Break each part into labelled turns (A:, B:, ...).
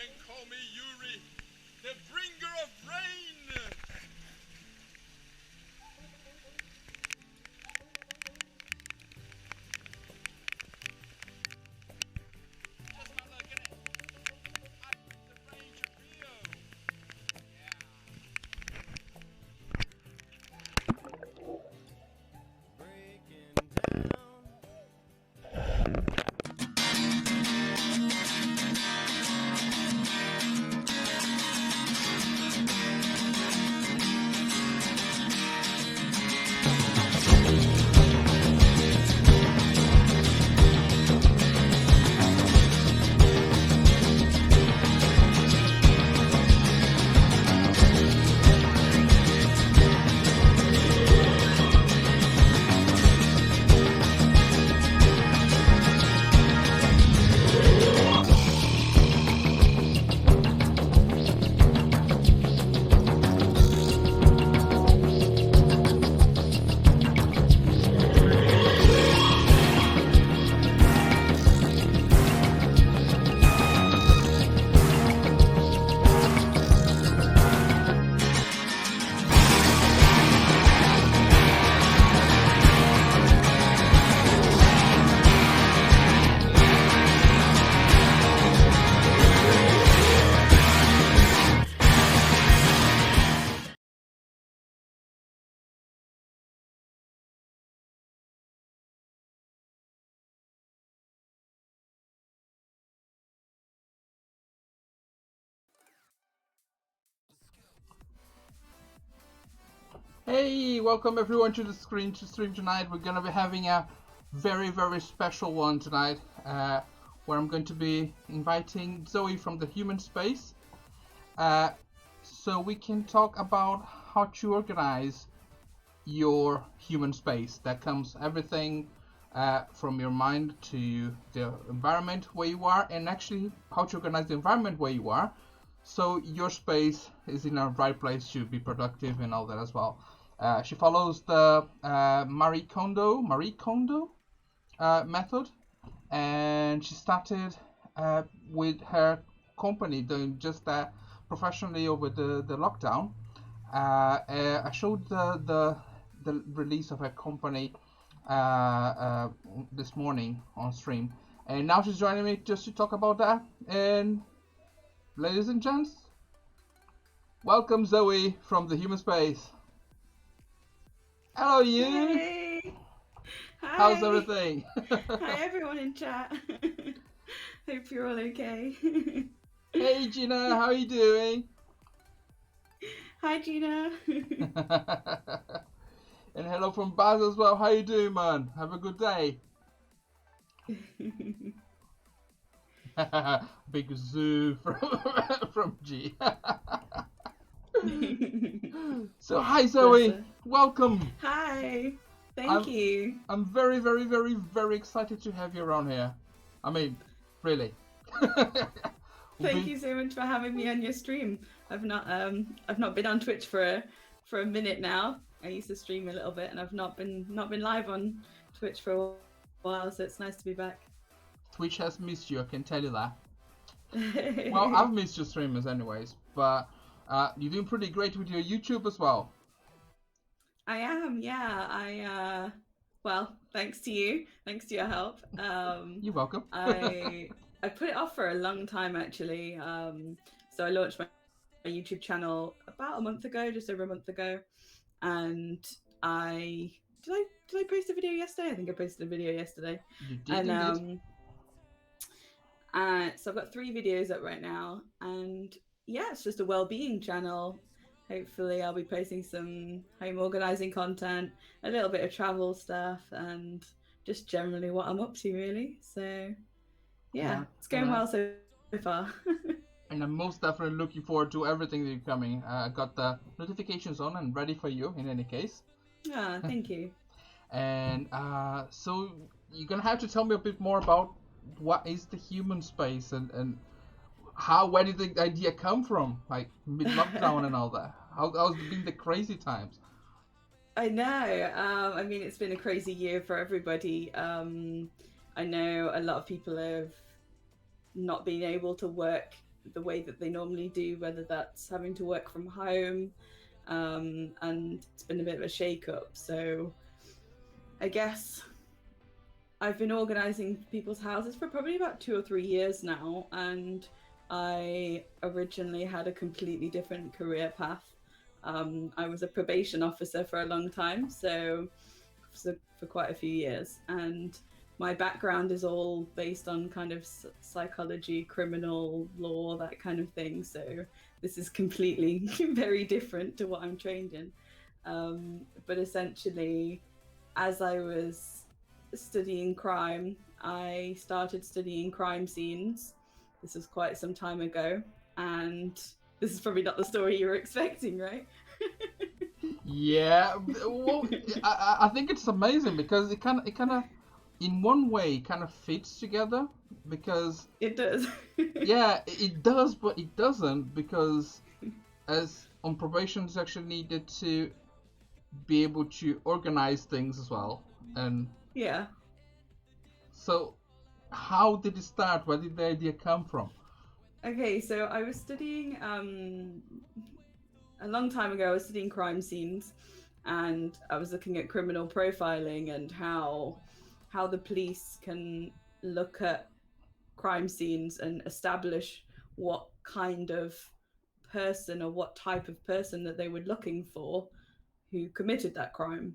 A: can call me Yuri, the bringer of rain. Just my luck, innit? I the rain to Rio. Breaking down.
B: Hey, welcome everyone to the screen to stream tonight. We're gonna be having a very special one tonight, where I'm going to be inviting Zoey from the Human Space, so we can talk about how to organize your human space. That comes everything from your mind to the environment where you are, and actually how to organize the environment where you are, so your space is in the right place to be productive and all that as well. She follows the Marie Kondo method, and she started with her company doing just that professionally over the lockdown. I showed the release of her company this morning on stream, and now she's joining me just to talk about that. And ladies and gents, welcome Zoey from the Human Space. Hello, you.
C: Hey.
B: How's
C: Hi.
B: everything?
C: Hi, everyone in chat. Hope you're all okay.
B: Hey, Gina, how are you doing?
C: Hi, Gina.
B: And hello from Baz as well. How you doing, man? Have a good day. Big zoo from G. So hi Zoey, welcome.
C: Hi. Thank you.
B: I'm very excited to have you around here. I mean, really.
C: Thank you so much for having me on your stream. I've not been on Twitch for a minute now. I used to stream a little bit, and I've not been live on Twitch for a while, so it's nice to be back.
B: Twitch has missed you, I can tell you that. Well, I've missed your streamers anyways, but you're doing pretty great with your YouTube as well.
C: I am, yeah. Well, thanks to you, thanks to your help.
B: You're welcome.
C: I put it off for a long time actually. So I launched my YouTube channel about a month ago, just over a month ago, and I post a video yesterday? I think I posted a video yesterday.
B: You did indeed.
C: So I've got 3 videos up right now, and yeah, it's just a well-being channel. Hopefully I'll be posting some home organizing content, a little bit of travel stuff, and just generally what I'm up to really. So yeah, it's going well so far.
B: And I'm most definitely looking forward to everything that's coming. I got the notifications on and ready for you in any case.
C: Thank you.
B: And so you're gonna have to tell me a bit more about what is the human space, and where did the idea come from, like mid lockdown and all that. How's been the crazy times?
C: I know. I mean, it's been a crazy year for everybody. I know a lot of people have not been able to work the way that they normally do, whether that's having to work from home, and it's been a bit of a shake-up. So I guess I've been organizing people's houses for probably about 2 or 3 years now, and I originally had a completely different career path. I was a probation officer for a long time, so for quite a few years, and my background is all based on kind of psychology, criminal law, that kind of thing. So this is completely very different to what I'm trained in. But essentially, as I was studying crime, I started studying crime scenes. This was quite some time ago, and this is probably not the story you were expecting, right?
B: Yeah, well, I think it's amazing because it kind of, in one way, kind of fits together because
C: It does.
B: yeah, it does, but it doesn't because as on probation, it's actually needed to be able to organize things as well. And
C: Yeah.
B: so, how did it start? Where did the idea come from?
C: Okay, so I was studying a long time ago. I was studying crime scenes, and I was looking at criminal profiling and how the police can look at crime scenes and establish what kind of person or what type of person that they were looking for who committed that crime.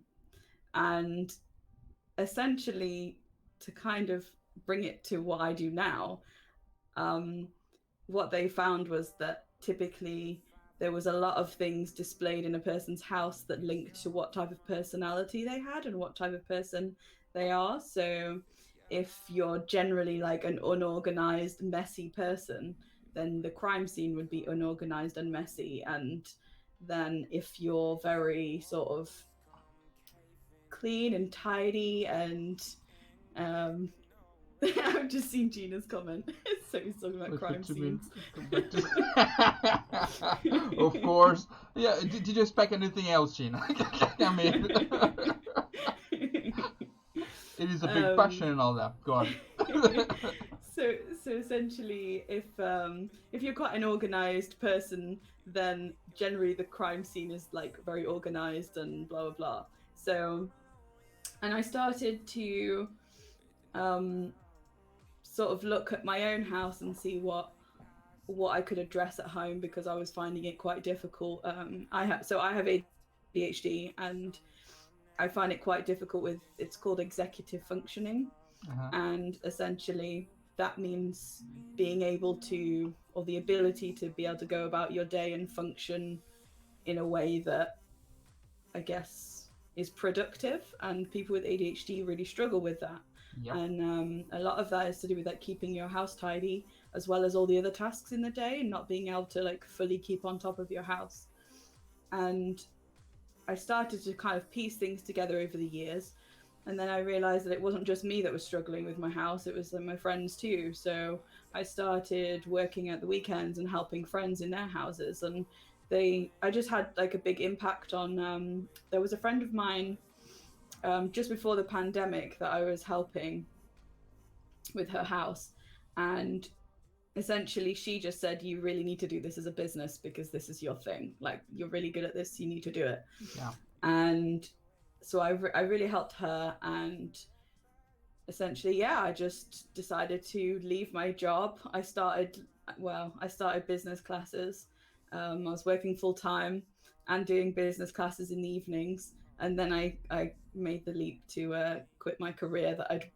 C: And essentially, to kind of bring it to what I do now, um, what they found was that typically there was a lot of things displayed in a person's house that linked to what type of personality they had and what type of person they are. So if you're generally like an unorganized, messy person, then the crime scene would be unorganized and messy. And then if you're very sort of clean and tidy and um, I've just seen Gina's comment. So he's talking about crime scenes.
B: Of course. Yeah, did you expect anything else, Gina? I mean, it is a big passion and all that. Go on.
C: So essentially, if you're quite an organized person, then generally the crime scene is like very organized and blah blah blah. So, and I started to sort of look at my own house and see what I could address at home, because I was finding it quite difficult. I have ADHD, and I find it quite difficult with, it's called executive functioning. And essentially that means being able to, or the ability to be able to go about your day and function in a way that I guess is productive, and people with ADHD really struggle with that. Yep. And a lot of that is to do with like keeping your house tidy, as well as all the other tasks in the day, and not being able to like fully keep on top of your house. And I started to kind of piece things together over the years, and then I realized that it wasn't just me that was struggling with my house, it was my friends too. So I started working at the weekends and helping friends in their houses, and I just had like a big impact on there was a friend of mine just before the pandemic that I was helping with her house, and essentially she just said, you really need to do this as a business because this is your thing, like you're really good at this, you need to do it.
B: Yeah.
C: And so I really helped her, and essentially I just decided to leave my job. I started business classes. I was working full time and doing business classes in the evenings, and then I made the leap to quit my career that I'd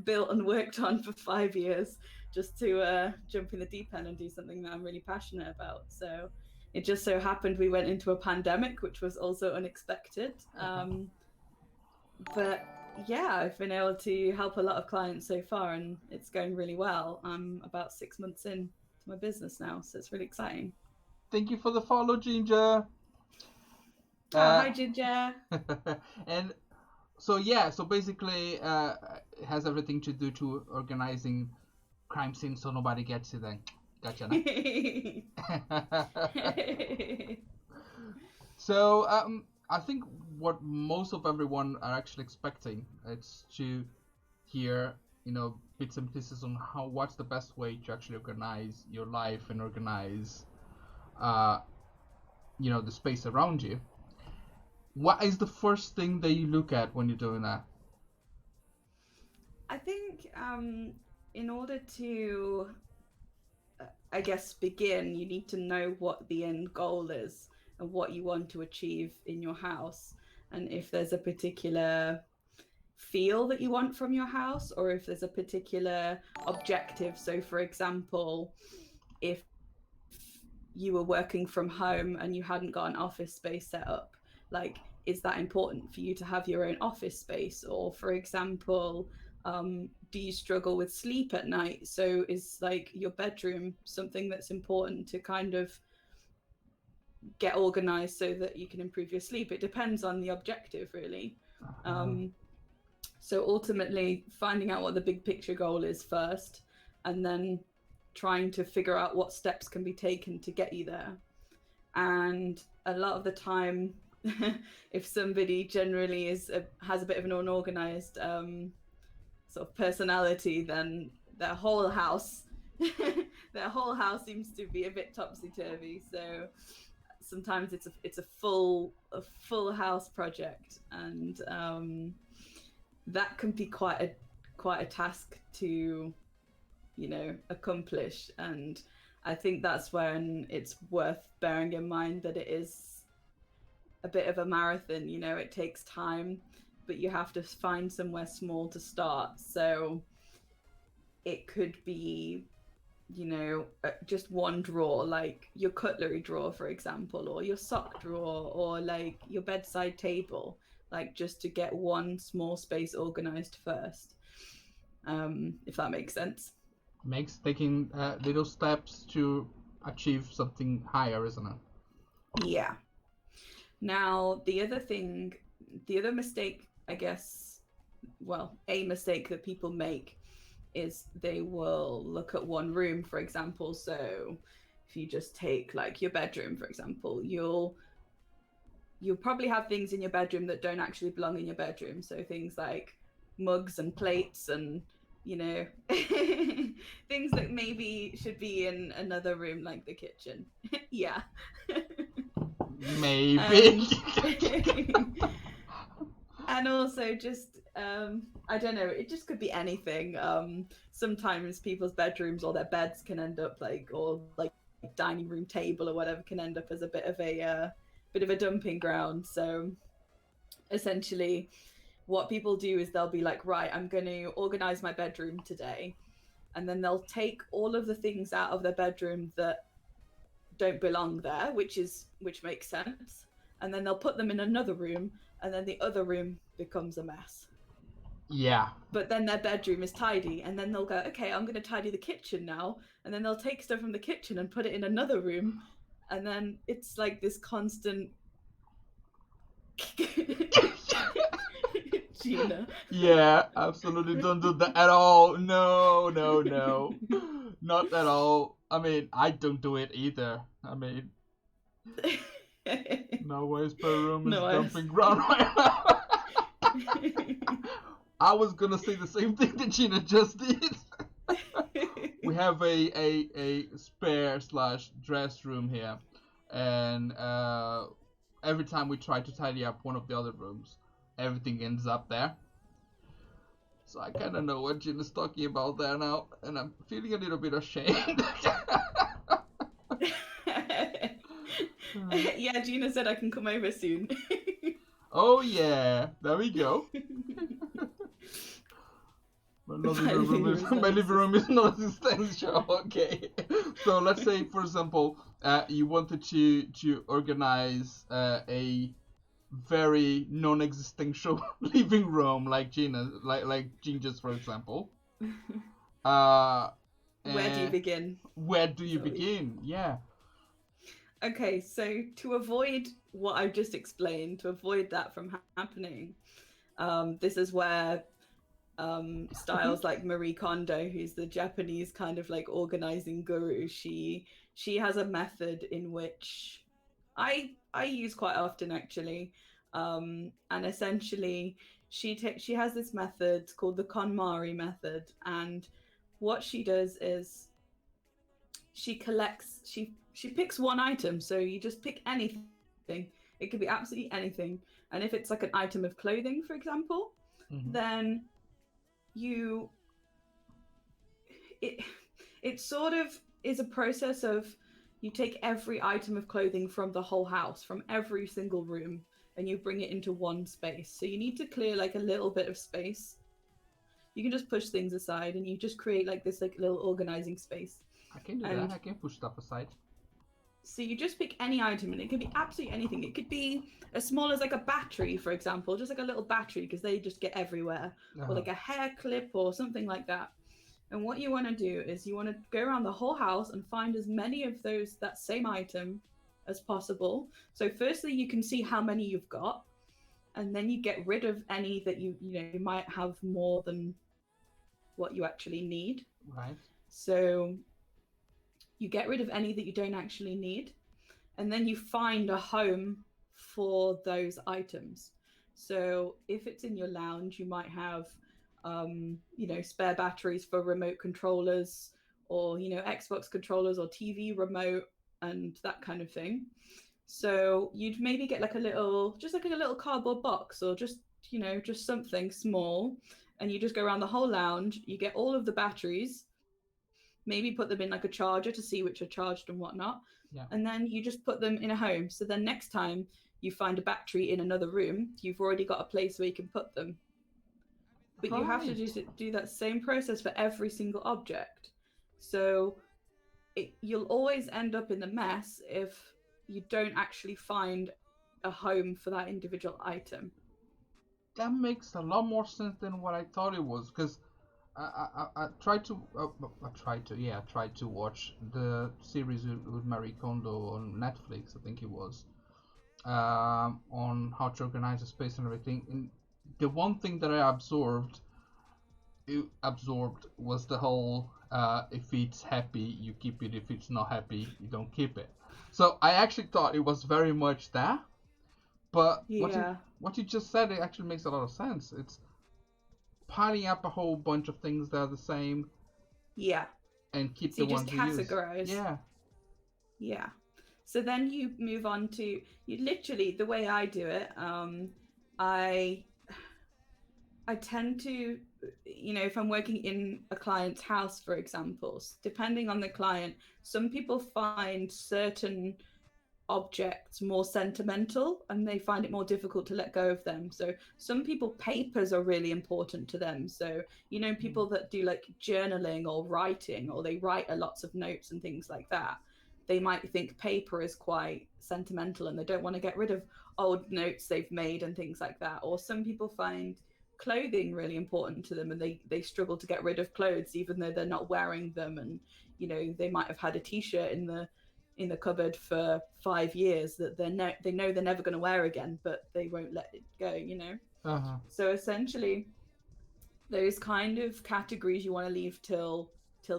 C: built and worked on for 5 years, just to jump in the deep end and do something that I'm really passionate about. So it just so happened we went into a pandemic, which was also unexpected. But yeah, I've been able to help a lot of clients so far, and it's going really well. I'm about 6 months in to my business now, so it's really exciting.
B: Thank you for the follow, Ginger.
C: Hi, Ginger.
B: And so basically it has everything to do to organizing crime scenes so nobody gets it then. Gotcha. So I think what most of everyone are actually expecting is to hear bits and pieces on what's the best way to actually organize your life and organize uh, the space around you. What is the first thing that you look at when you're doing that?
C: I think in order to, I guess, begin, you need to know what the end goal is and what you want to achieve in your house. And if there's a particular feel that you want from your house, or if there's a particular objective. So, for example, if you were working from home and you hadn't got an office space set up, like, is that important for you to have your own office space? Or, for example, do you struggle with sleep at night? So is like your bedroom something that's important to kind of get organized so that you can improve your sleep? It depends on the objective, really. So ultimately, finding out what the big picture goal is first, and then trying to figure out what steps can be taken to get you there. And a lot of the time, if somebody generally has a bit of an unorganized sort of personality, then their whole house their whole house seems to be a bit topsy-turvy. So sometimes it's a full house project, and that can be quite a task to accomplish. And I think that's when it's worth bearing in mind that it is a bit of a marathon. It takes time, but you have to find somewhere small to start. So it could be just one drawer, like your cutlery drawer, for example, or your sock drawer, or like your bedside table, like just to get one small space organized first, if that makes sense.
B: Makes taking little steps to achieve something higher, isn't it?
C: Yeah. Now, the other mistake, I guess, well, a mistake that people make is they will look at one room, for example. So if you just take like your bedroom, for example, you'll probably have things in your bedroom that don't actually belong in your bedroom. So things like mugs and plates and things that maybe should be in another room, like the kitchen. Yeah.
B: Maybe.
C: And also just I don't know, it just could be anything. Sometimes people's bedrooms or their beds can end up or dining room table or whatever can end up as a bit of a dumping ground. So essentially what people do is they'll be like, right, I'm going to organize my bedroom today, and then they'll take all of the things out of their bedroom that don't belong there, which makes sense, and then they'll put them in another room, and then the other room becomes a mess.
B: Yeah.
C: But then their bedroom is tidy, and then they'll go, okay, I'm going to tidy the kitchen now, and then they'll take stuff from the kitchen and put it in another room, and then it's like this constant Gina.
B: Yeah, absolutely. Don't do that at all. No, no, no. Not at all. I mean, I don't do it either. I mean, no ways per room is dumping ground right now. I was gonna say the same thing that Gina just did. We have a spare / dress room here, and every time we try to tidy up one of the other rooms, everything ends up there. So I kind of know what Gina's talking about there now, and I'm feeling a little bit ashamed.
C: Yeah, Gina said I can come over soon.
B: Oh yeah, there we go. My living room is not existential. Okay, so let's say, for example, you wanted to organize a very non-existential living room, like Gina, like Ginger's, for example.
C: Where do you begin?
B: Where do you begin? Yeah.
C: Okay, so to avoid what I've just explained, to avoid that from happening, this is where styles like Marie Kondo, who's the Japanese kind of like organizing guru, she has a method in which I use quite often, actually, and essentially she has this method called the KonMari method, and what she does is she picks one item. So you just pick anything. It could be absolutely anything. And if it's like an item of clothing, for example,
B: Mm-hmm.
C: then you it it sort of is a process of you take every item of clothing from the whole house, from every single room, and you bring it into one space. So you need to clear like a little bit of space. You can just push things aside and you just create like this like little organizing space.
B: I can do that.
C: And
B: I can push stuff aside.
C: so you just pick any item, and it could be absolutely anything. It could be as small as like a battery, for example, just like a little battery, because they just get everywhere, or
B: Uh-huh.
C: like a hair clip or something like that. And what you want to do is you want to go around the whole house and find as many of those that same item as possible. So firstly, you can see how many you've got, and then you get rid of any that you might have more than what you actually need.
B: Right.
C: So you get rid of any that you don't actually need, and then you find a home for those items. So if it's in your lounge, you might have, spare batteries for remote controllers, or Xbox controllers or TV remote and that kind of thing. So you'd maybe get like a little cardboard box, or just something small, and you just go around the whole lounge. You get all of the batteries, maybe put them in like a charger to see which are charged and whatnot,
B: Yeah.
C: and then you just put them in a home. So then next time you find a battery in another room, you've already got a place where you can put them. But you have to
B: Right.
C: do that same process for every single object. So you'll always end up in the mess if you don't actually find a home for that individual item.
B: That makes a lot more sense than what I thought it was. Because I tried to I tried to watch the series with Marie Kondo on Netflix. I think it was on how to organize a space and everything. And the one thing that I absorbed was the whole if it's happy you keep it, if it's not happy you don't keep it. So I actually thought it was very much that, but
C: Yeah.
B: what you just said, it actually makes a lot of sense. It's piling up a whole bunch of things that are the same
C: Yeah.
B: and keep
C: So
B: the
C: you just
B: ones you use.
C: categorize.
B: Yeah.
C: Yeah. So then you move on to you literally the way I do it. I I tend to, if I'm working in a client's house, for example, depending on the client, some people find certain objects more sentimental and they find it more difficult to let go of them. So some people, papers are really important to them. So, people that do like journaling or writing, or they write a lots of notes and things like that, they might think paper is quite sentimental and they don't want to get rid of old notes they've made and things like that. Or some people find clothing really important to them and they struggle to get rid of clothes even though they're not wearing them. And they might have had a t-shirt in the cupboard for 5 years that they know they're never going to wear again, but they won't let it go.
B: Uh-huh.
C: So essentially, those kind of categories you want to leave till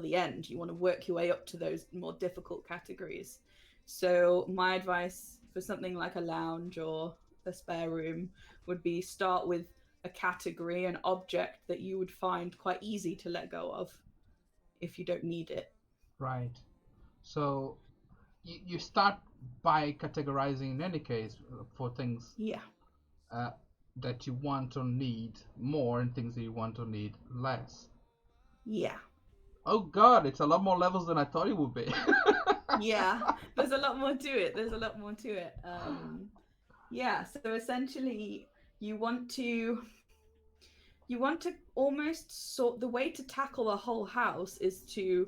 C: the end. You want to work your way up to those more difficult categories. So my advice for something like a lounge or a spare room would be start with a category, an object that you would find quite easy to let go of if you don't need it.
B: Right. So you start by categorizing in any case for things
C: Yeah.
B: uh, that you want or need more and things that you want or need less.
C: Yeah.
B: Oh god, it's a lot more levels than I thought it would be.
C: Yeah. There's a lot more to it. Yeah. So essentially, you want to almost sort the way to tackle the whole house is to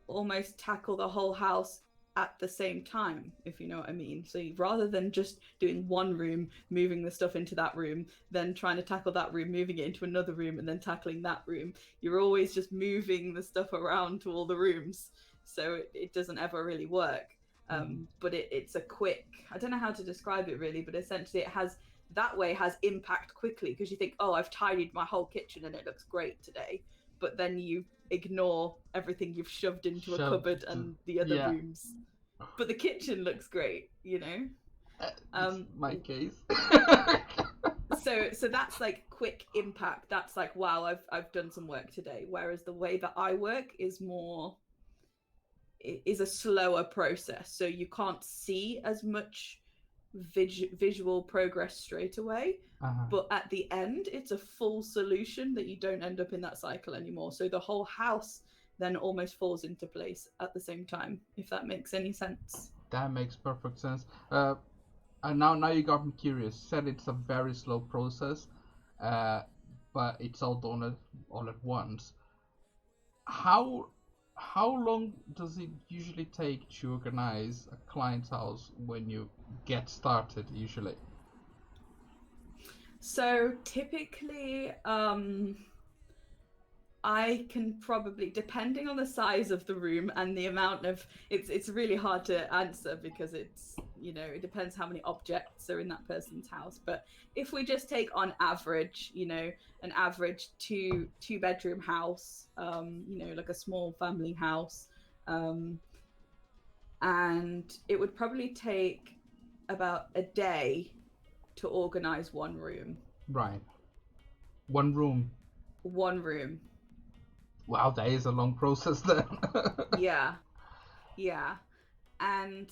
C: almost tackle the whole house at the same time, if you know what I mean. So rather than just doing one room, moving the stuff into that room, then trying to tackle that room, moving it into another room, and then tackling that room, you're always just moving the stuff around to all the rooms. So it doesn't ever really work. But it's a quick, I don't know how to describe it really, but essentially it has impact quickly because you think, oh, I've tidied my whole kitchen and it looks great today. But then you ignore everything you've shoved into a cupboard and the other rooms. But the kitchen looks great.
B: It's my case.
C: So that's like quick impact. That's like, wow, I've done some work today. Whereas the way that I work is a slower process, so you can't see as much visual progress straight away. But at the end, it's a full solution that you don't end up in that cycle anymore. So the whole house then almost falls into place at the same time, if that makes any sense.
B: That makes perfect sense. And now you got me curious. You said it's a very slow process, but it's all done all at once. How long does it usually take to organize a client's house when you get started? Usually.
C: So typically, I can probably, depending on the size of the room and the amount of, it's really hard to answer because it's, it depends how many objects are in that person's house. But if we just take on average, an average two bedroom house, like a small family house, and it would probably take about a day to organize one room.
B: Right. One room.
C: One room.
B: Wow, that is a long process then.
C: Yeah. And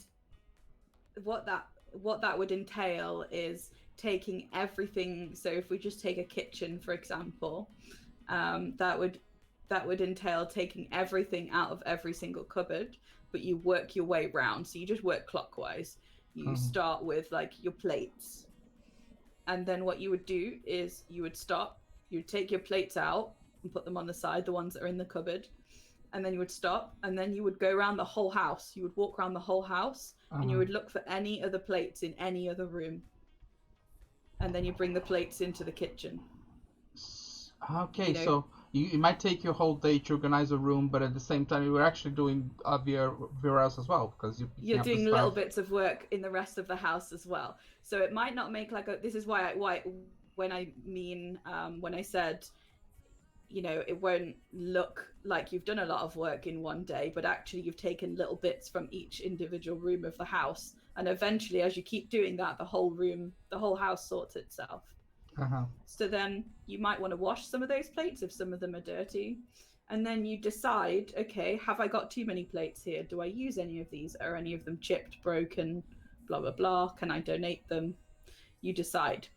C: what that would entail is taking everything. So if we just take a kitchen, for example, that would entail taking everything out of every single cupboard, but you work your way round. So you just work clockwise. You start with like your plates. And then what you would do is you would stop, you'd take your plates out and put them on the side, the ones that are in the cupboard. And then you would stop, and then you would go around the whole house. You would walk around the whole house, and you would look for any other plates in any other room. And then you bring the plates into the kitchen.
B: Okay, so you might take your whole day to organize a room, but at the same time, you're actually doing everywhere else as well, because
C: you're doing little bits of work in the rest of the house as well. So it might not make like this is why when I mean when I said, it won't look like you've done a lot of work in one day, but actually you've taken little bits from each individual room of the house, and eventually, as you keep doing that, the whole house sorts itself. So then you might want to wash some of those plates if some of them are dirty. And then you decide, okay, have I got too many plates here? Do I use any of these? Are any of them chipped, broken, blah, blah, blah? Can I donate them? You decide.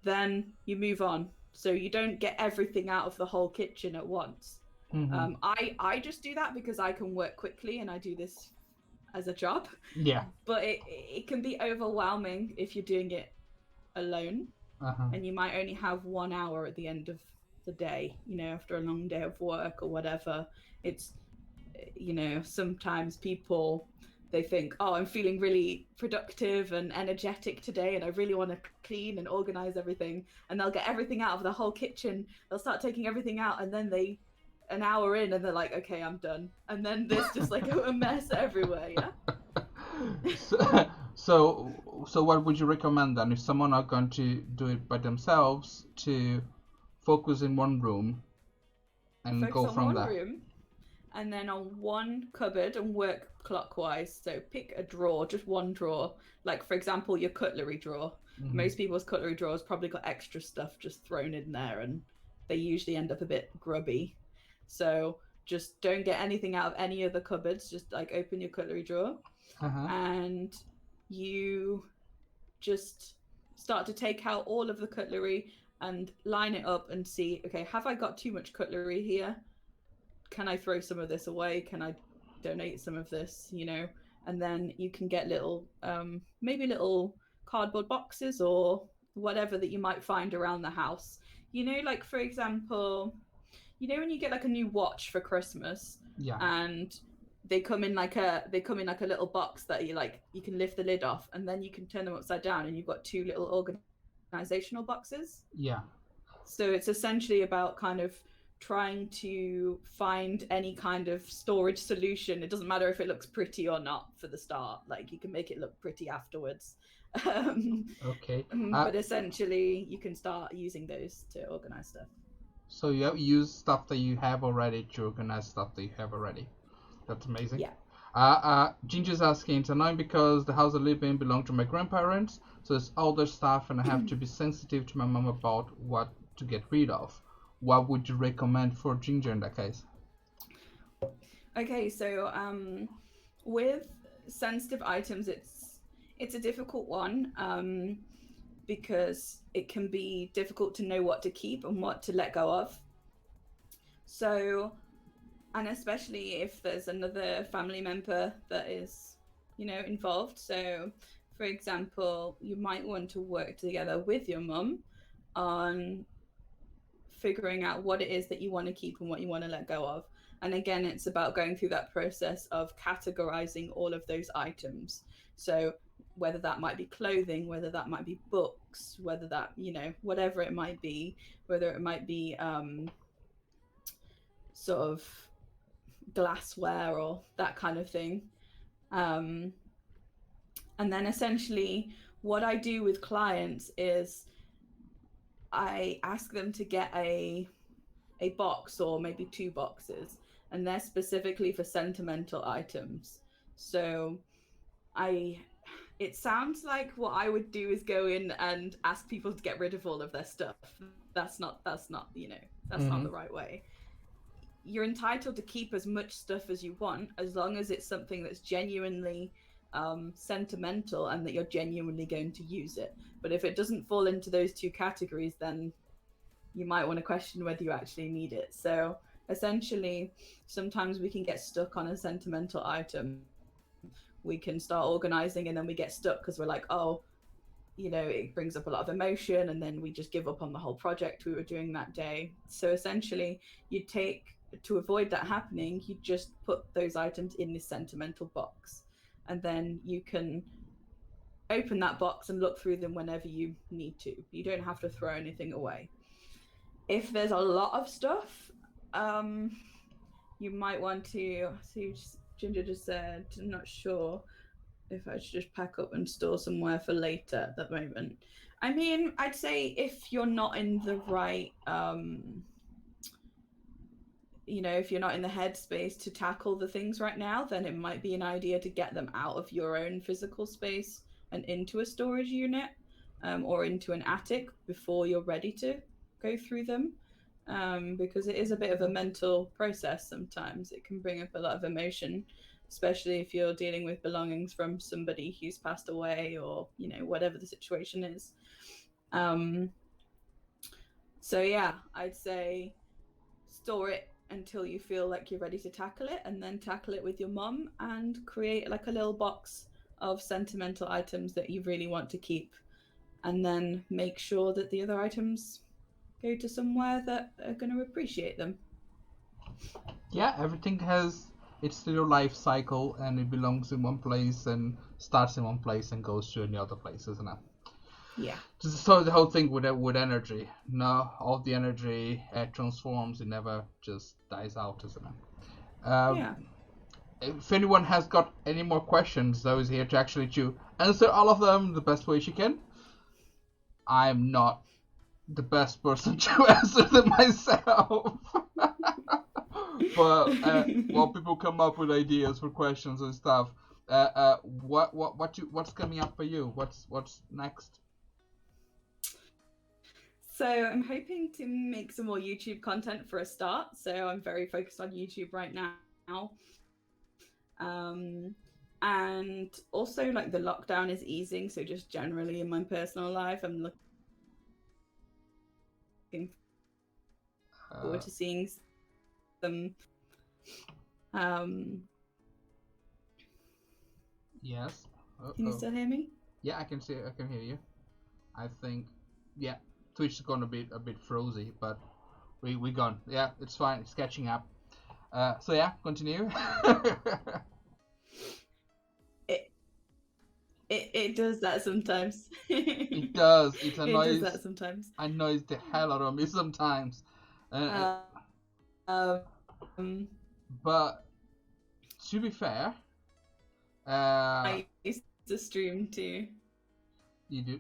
C: Then you move on. So you don't get everything out of the whole kitchen at once. I just do that because I can work quickly and I do this as a job.
B: Yeah.
C: But it can be overwhelming if you're doing it alone. And you might only have 1 hour at the end of the day, after a long day of work or whatever. It's, sometimes people, they think, oh, I'm feeling really productive and energetic today, and I really want to clean and organize everything. And they'll get everything out of the whole kitchen. They'll start taking everything out, and then an hour in, and they're like, okay, I'm done. And then there's just like a mess everywhere, yeah?
B: So what would you recommend then if someone are going to do it by themselves, to focus in one room and
C: focus
B: go
C: on
B: from
C: one
B: there?
C: Room, and then on one cupboard and work clockwise. So pick a drawer, just one drawer. Like for example, your cutlery drawer. Most people's cutlery drawers probably got extra stuff just thrown in there, and they usually end up a bit grubby. So just don't get anything out of any of the cupboards. Just like open your cutlery drawer. And you just start to take out all of the cutlery and line it up and see, okay, have I got too much cutlery here? Can I throw some of this away? Can I donate some of this, And then you can get little, maybe little cardboard boxes or whatever that you might find around the house. Like for example, when you get like a new watch for Christmas, and they come in like a little box that you can lift the lid off, and then you can turn them upside down, and you've got two little organizational boxes.
B: Yeah.
C: So it's essentially about kind of trying to find any kind of storage solution. It doesn't matter if it looks pretty or not for the start. Like you can make it look pretty afterwards.
B: Okay.
C: But essentially, you can start using those to organize stuff.
B: So you use stuff that you have already to organize stuff that you have already. That's amazing.
C: Yeah.
B: Ginger's asking, it's annoying because the house I live in belonged to my grandparents, so it's all their stuff, and I have to be sensitive to my mom about what to get rid of. What would you recommend for Ginger in that case?
C: Okay, so with sensitive items, it's a difficult one because it can be difficult to know what to keep and what to let go of. So, and especially if there's another family member that is, involved. So, for example, you might want to work together with your mum on figuring out what it is that you want to keep and what you want to let go of. And again, it's about going through that process of categorizing all of those items. So whether that might be clothing, whether that might be books, whether that, whatever it might be, whether it might be sort of glassware or that kind of thing. Um, and then essentially, what I do with clients is I ask them to get a box or maybe two boxes, and they're specifically for sentimental items. So I it sounds like what I would do is go in and ask people to get rid of all of their stuff. That's not
B: Mm-hmm.
C: the right way. You're entitled to keep as much stuff as you want, as long as it's something that's genuinely sentimental and that you're genuinely going to use it. But if it doesn't fall into those two categories, then you might want to question whether you actually need it. So essentially, sometimes we can get stuck on a sentimental item. We can start organizing and then we get stuck because we're like, oh, it brings up a lot of emotion, and then we just give up on the whole project we were doing that day. So essentially, to avoid that happening, you just put those items in this sentimental box, and then you can open that box and look through them whenever you need to. You don't have to throw anything away. If there's a lot of stuff, you might want to see. Ginger just said, I'm not sure if I should just pack up and store somewhere for later at the moment. I mean, I'd say if you're not in the right, if you're not in the headspace to tackle the things right now, then it might be an idea to get them out of your own physical space and into a storage unit, or into an attic before you're ready to go through them. Because it is a bit of a mental process sometimes. It can bring up a lot of emotion, especially if you're dealing with belongings from somebody who's passed away, or whatever the situation is. So yeah, I'd say store it until you feel like you're ready to tackle it, and then tackle it with your mum and create like a little box of sentimental items that you really want to keep, and then make sure that the other items go to somewhere that are going to appreciate them.
B: Yeah, everything has its little life cycle, and it belongs in one place and starts in one place and goes to any other place, isn't it?
C: Yeah.
B: So the whole thing with energy, no, all the energy transforms. It never just dies out, isn't it?
C: Yeah.
B: If anyone has got any more questions, Zoe is here to answer all of them the best way she can. I'm not the best person to answer them myself. But while people come up with ideas for questions and stuff, what's coming up for you? What's next?
C: So I'm hoping to make some more YouTube content for a start. So I'm very focused on YouTube right now. And also, like, the lockdown is easing, so just generally in my personal life, I'm looking forward to seeing some.
B: Yes.
C: Can you still hear me?
B: Yeah, I can see. I can hear you. I think. Yeah, Twitch is gonna be a bit frozy, but we gone. Yeah, it's fine. It's catching up. So yeah, continue.
C: It does that sometimes.
B: It does. It
C: It
B: annoys.
C: does that sometimes.
B: Annoys the hell out of me sometimes.
C: Um,
B: But to be fair,
C: I used to stream too.
B: you do.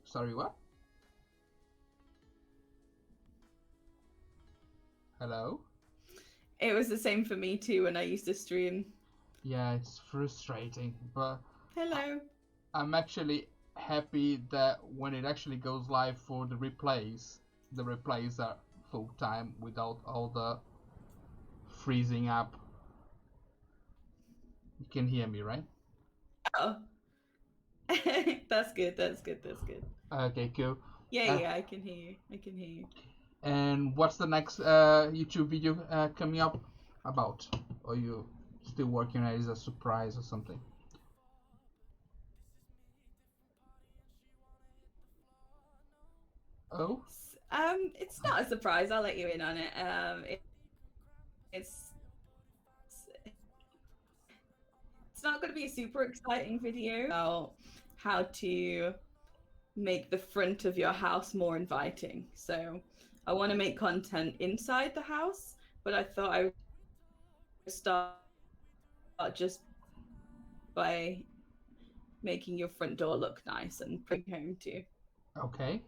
B: Sorry, what? Hello.
C: It was the same for me too when I used to stream.
B: Yeah, it's frustrating, but
C: Hello.
B: I'm actually happy that when it actually goes live for the replays are full time without all the freezing up. You can hear me, right?
C: Oh. That's good. That's good. That's good.
B: Okay, cool.
C: Yeah,
B: Uh,
C: yeah, I can hear you. I can hear you.
B: and what's the next YouTube video coming up about? Or you still working on it as a surprise or something? Oh,
C: It's not a surprise. I'll let you in on it. It's it's not going to be a super exciting video about how to make the front of your house more inviting. So I want to make content inside the house, but I thought I would start just by making your front door look nice and bring home to.
B: okay.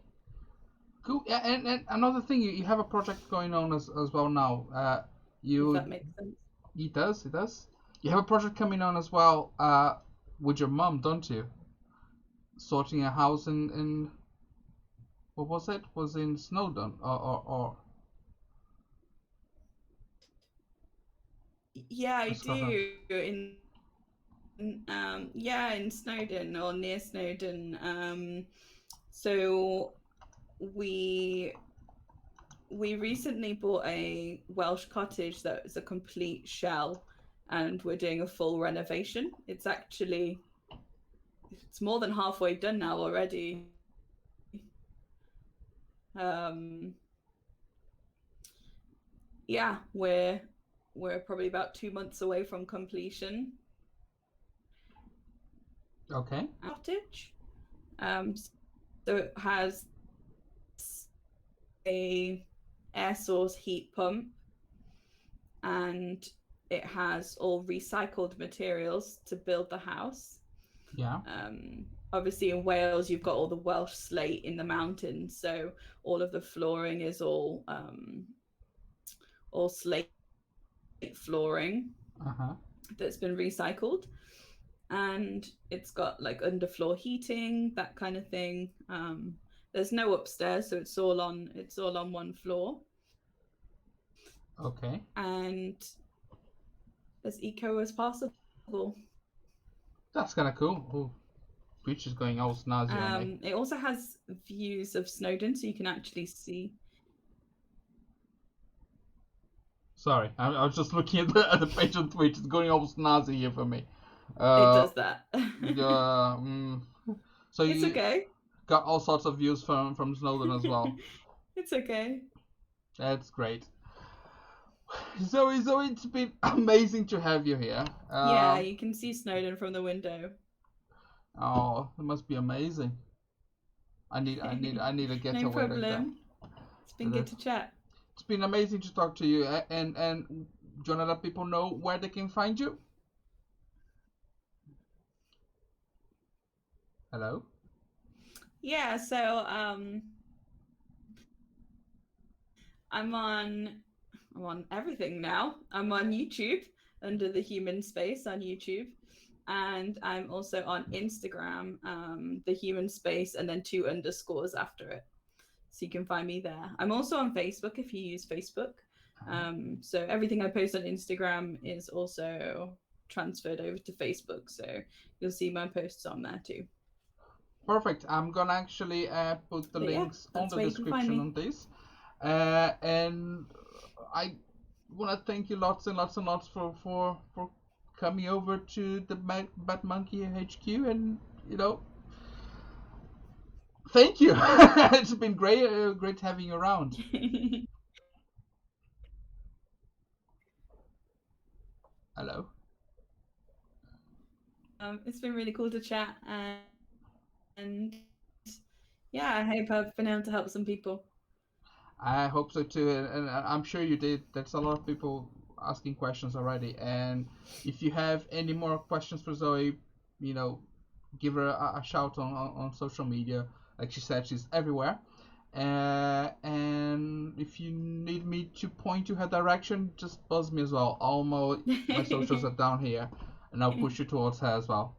B: Cool. Yeah, and another thing, you have a project going on as well now.
C: If
B: You
C: that makes sense.
B: It does. It does. You have a project coming on as well. With your mum, don't you? Sorting a house in what was it? Was in Snowdon or
C: Yeah, I
B: Scotland?
C: do. Yeah, in Snowdon or near Snowdon. So we we recently bought a Welsh cottage that is a complete shell, and we're doing a full renovation. It's more than halfway done now already. Um, yeah, we're probably about 2 months away from completion.
B: Okay.
C: Cottage. So it has a air source heat pump, and it has all recycled materials to build the house.
B: Yeah.
C: Obviously, in Wales, you've got all the Welsh slate in the mountains, so all of the flooring is all slate flooring
B: Uh-huh.
C: that's been recycled, and it's got like underfloor heating, that kind of thing. There's no upstairs, so it's all on one floor,
B: Okay.
C: and as eco as possible.
B: That's kind of cool. Ooh, beach is going all snazzy on me.
C: It also has views of Snowdon, so you can actually see.
B: Sorry, I was just looking at the page on Twitch. It's going all snazzy here for me.
C: It
B: Uh,
C: does that.
B: yeah. So
C: It's
B: you
C: okay.
B: got all sorts of views from Snowdon as well.
C: It's okay.
B: That's great. Zoe, it's been amazing to have you here.
C: Yeah, you can see Snowdon from the window.
B: Oh, it must be amazing. I need a
C: No
B: getaway like that.
C: problem. It's been good to chat.
B: It's been amazing to talk to you. And do you wanna let people know where they can find you? Hello.
C: Yeah, so I'm on everything now. I'm on YouTube under the Human Space on YouTube, and I'm also on Instagram, the Human Space, and then 2 underscores after it. So you can find me there. I'm also on Facebook if you use Facebook. So everything I post on Instagram is also transferred over to Facebook. So you'll see my posts on there too.
B: Perfect. I'm gonna actually put the
C: But yeah,
B: links on
C: that's
B: the
C: where you can find
B: description
C: me.
B: on this. And I wanna thank you lots and lots and lots for coming over to the Bat Monkey HQ, and you know, thank you. It's been great having you around. Hello.
C: It's been really cool to chat, and yeah, I hope I've been able to help some people.
B: I hope so too, and I'm sure you did. There's a lot of people asking questions already, and if you have any more questions for Zoe, you know, give her a shout on social media. Like she said, she's everywhere. And if you need me to point you her direction, just buzz me as well. All my socials are down here. and I'll push it towards her as well.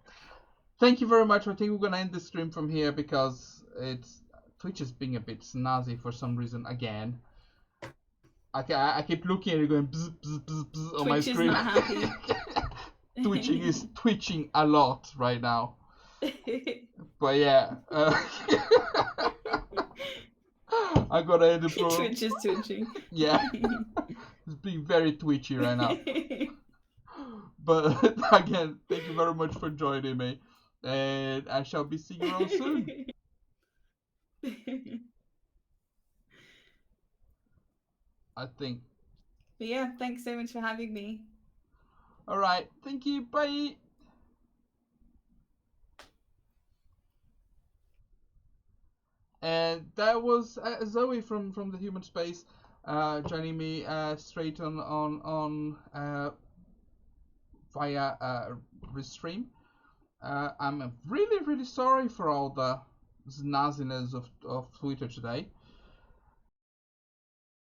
B: Thank you very much. I think we're gonna end the stream from here because Twitch is being a bit snazzy for some reason again. I keep looking at it going bzz, bzz, bzz, bzz on my
C: Twitch is
B: screen.
C: not happy.
B: Twitching is twitching a lot right now. But yeah, I gotta end the program.
C: Twitch is twitching.
B: Yeah, it's being very twitchy right now. But again, thank you very much for joining me, and I shall be seeing you all soon. I think.
C: But yeah, thanks so much for having me.
B: All right, thank you. Bye. And that was Zoey from the Human Space, joining me straight on via Restream. I'm really sorry for all the snazziness of Twitter today.